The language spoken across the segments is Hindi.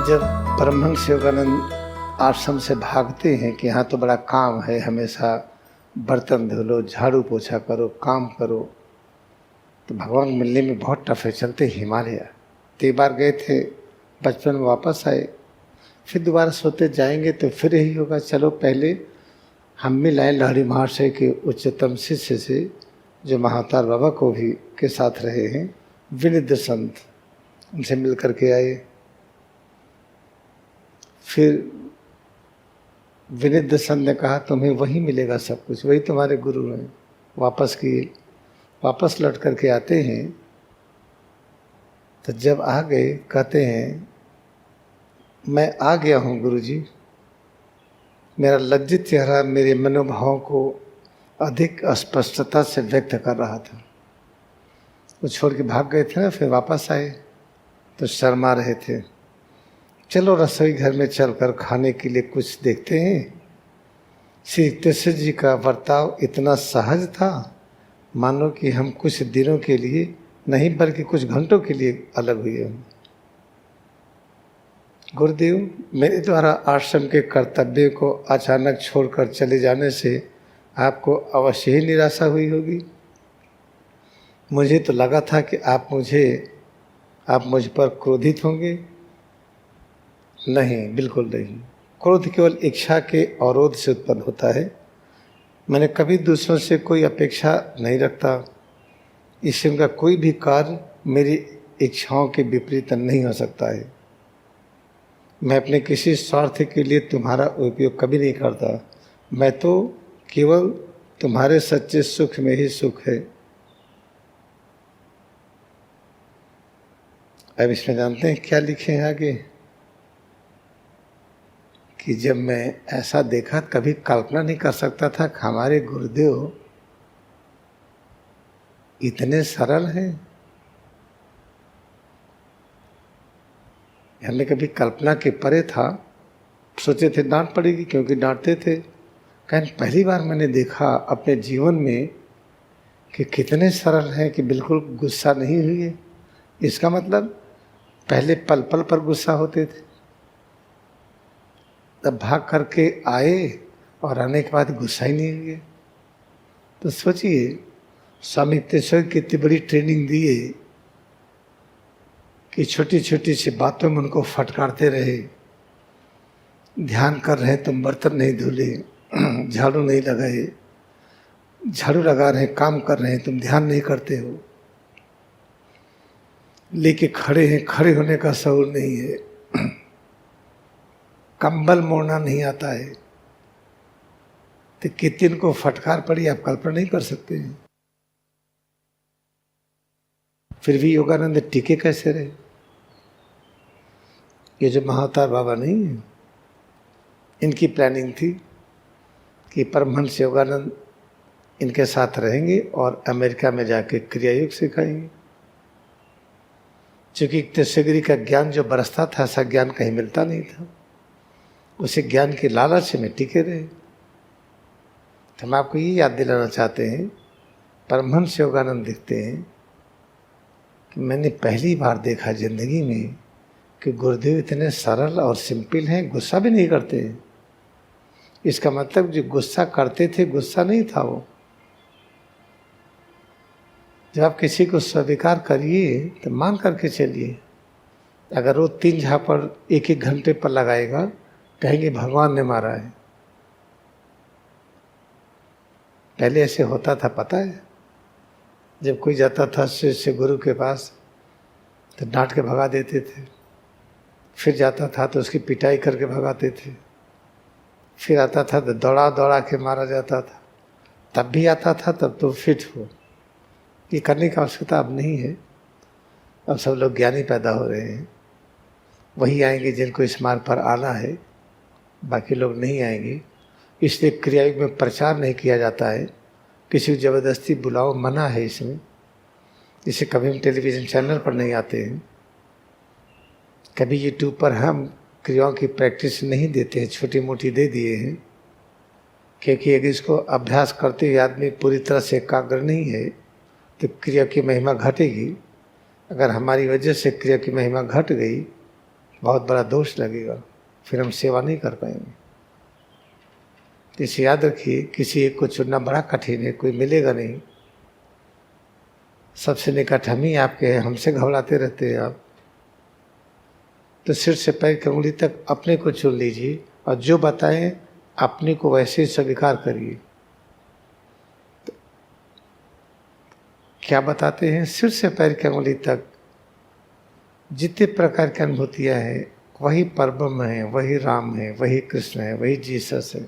जब परमहंस योगानंद आश्रम से भागते हैं कि यहाँ तो बड़ा काम है, हमेशा बर्तन धो लो, झाड़ू पोछा करो, काम करो, तो भगवान मिलने में बहुत टफ है। चलते हिमालय 3 बार गए थे, बचपन में वापस आए, फिर दोबारा सोते जाएंगे तो फिर यही होगा। चलो पहले हम मिल आए लहरी महाशय के उच्चतम शिष्य से, जो महाअवतार बाबा को भी के साथ रहे हैं, विनिद्र संत, उनसे मिल करके आए। फिर विनिद्र संत ने कहा तुम्हें वही मिलेगा सब कुछ, वही तुम्हारे गुरु हैं। वापस किए, वापस लौट करके आते हैं तो जब आ गए कहते हैं मैं आ गया हूँ गुरुजी। मेरा लज्जित चेहरा मेरे मनोभावों को अधिक स्पष्टता से व्यक्त कर रहा था। वो छोड़ के भाग गए थे ना, फिर वापस आए तो शर्मा रहे थे। चलो रसोई घर में चलकर खाने के लिए कुछ देखते हैं। श्री कृष्ण जी का बर्ताव इतना सहज था मानो कि हम कुछ दिनों के लिए नहीं बल्कि कुछ घंटों के लिए अलग हुए हों। गुरुदेव, मेरे द्वारा आश्रम के कर्तव्य को अचानक छोड़कर चले जाने से आपको अवश्य ही निराशा हुई होगी। मुझे तो लगा था कि आप मुझ पर क्रोधित होंगे। नहीं, बिल्कुल नहीं। क्रोध केवल इच्छा के अवरोध से उत्पन्न होता है। मैंने कभी दूसरों से कोई अपेक्षा नहीं रखता। ईश्वर का कोई भी कार्य मेरी इच्छाओं के विपरीत नहीं हो सकता है। मैं अपने किसी स्वार्थ के लिए तुम्हारा उपयोग कभी नहीं करता। मैं तो केवल तुम्हारे सच्चे सुख में ही सुख है। अब इसमें जानते हैं क्या लिखे हैं आगे, कि जब मैं ऐसा देखा कभी कल्पना नहीं कर सकता था कि हमारे गुरुदेव इतने सरल हैं। हमने कभी कल्पना के परे था। सोचे थे डांट पड़ेगी, क्योंकि डांटते थे। कहीं पहली बार मैंने देखा अपने जीवन में कि कितने सरल हैं, कि बिल्कुल गुस्सा नहीं हुए। इसका मतलब पहले पल पल पर गुस्सा होते थे, तब भाग करके आए और आने के बाद गुस्सा ही नहीं हुए। तो सोचिए, स्वामी तेश्वर की इतनी बड़ी ट्रेनिंग दी है कि छोटी छोटी सी बातों में उनको फटकारते रहे। ध्यान कर रहे तुम बर्तन नहीं धुले, झाड़ू नहीं लगाए, झाड़ू लगा रहे काम कर रहे हैं, तुम ध्यान नहीं करते हो, लेके खड़े हैं, खड़े होने का शऊर नहीं है, कंबल मोड़ना नहीं आता है, तो कितने को फटकार पड़ी आप कल्पना नहीं कर सकते हैं। फिर भी योगानंद टिके कैसे रहे। ये जो महाअवतार बाबा नहीं है, इनकी प्लानिंग थी कि परमहंस योगानंद इनके साथ रहेंगे और अमेरिका में जाके क्रियायोग सिखाएंगे। क्योंकि कृष्णगिरी का ज्ञान जो बरसता था, ऐसा ज्ञान कहीं मिलता नहीं था। उसे ज्ञान के लालच में टिके रहे। तो हम आपको ये याद दिलाना चाहते हैं, परमहंस योगानंद दिखते हैं कि मैंने पहली बार देखा जिंदगी में कि गुरुदेव इतने सरल और सिंपल हैं, गुस्सा भी नहीं करते हैं। इसका मतलब जो गुस्सा करते थे, गुस्सा नहीं था वो। जब आप किसी को स्वीकार करिए तो मान करके चलिए। अगर वो 3 झापड़ 1-1 घंटे पर लगाएगा, कहेंगे भगवान ने मारा है। पहले ऐसे होता था, पता है? जब कोई जाता था शिष्य गुरु के पास तो डांट के भगा देते थे। फिर जाता था तो उसकी पिटाई करके भगाते थे। फिर आता था तो दौड़ा दौड़ा के मारा जाता था। तब भी आता था, तब तो फिट हो। ये करने की आवश्यकता अब नहीं है। अब सब लोग ज्ञानी पैदा हो रहे हैं। वही आएंगे जिनको इस मार्ग पर आना है, बाकी लोग नहीं आएंगे। इसलिए क्रियायोग में प्रचार नहीं किया जाता है। किसी को ज़बरदस्ती बुलाओ, मना है इसमें। इसे कभी हम टेलीविज़न चैनल पर नहीं आते हैं, कभी यूट्यूब पर हम क्रियाओं की प्रैक्टिस नहीं देते हैं, छोटी मोटी दे दिए हैं। क्योंकि अगर इसको अभ्यास करते हुए आदमी पूरी तरह से एकाग्र नहीं है तो क्रिया की महिमा घटेगी। अगर हमारी वजह से क्रिया की महिमा घट गई बहुत बड़ा दोष लगेगा, फिर हम सेवा नहीं कर पाएंगे। तो इसे याद रखिए, किसी एक को चुनना बड़ा कठिन है, कोई मिलेगा नहीं। सबसे निकट हम ही आपके हैं, हमसे घबराते रहते हैं आप। तो सिर से पैर की उंगली तक अपने को चुन लीजिए और जो बताएं अपने को वैसे ही स्वीकार करिए। तो क्या बताते हैं? सिर से पैर की उंगली तक जितने प्रकार की अनुभूतियाँ हैं वही परब्रह्म है, वही राम है, वही कृष्ण है, वही जीसस है,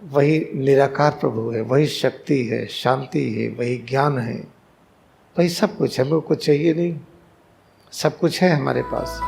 वही निराकार प्रभु है, वही शक्ति है, शांति है, वही ज्ञान है, वही सब कुछ है। हमें कुछ चाहिए नहीं, सब कुछ है हमारे पास।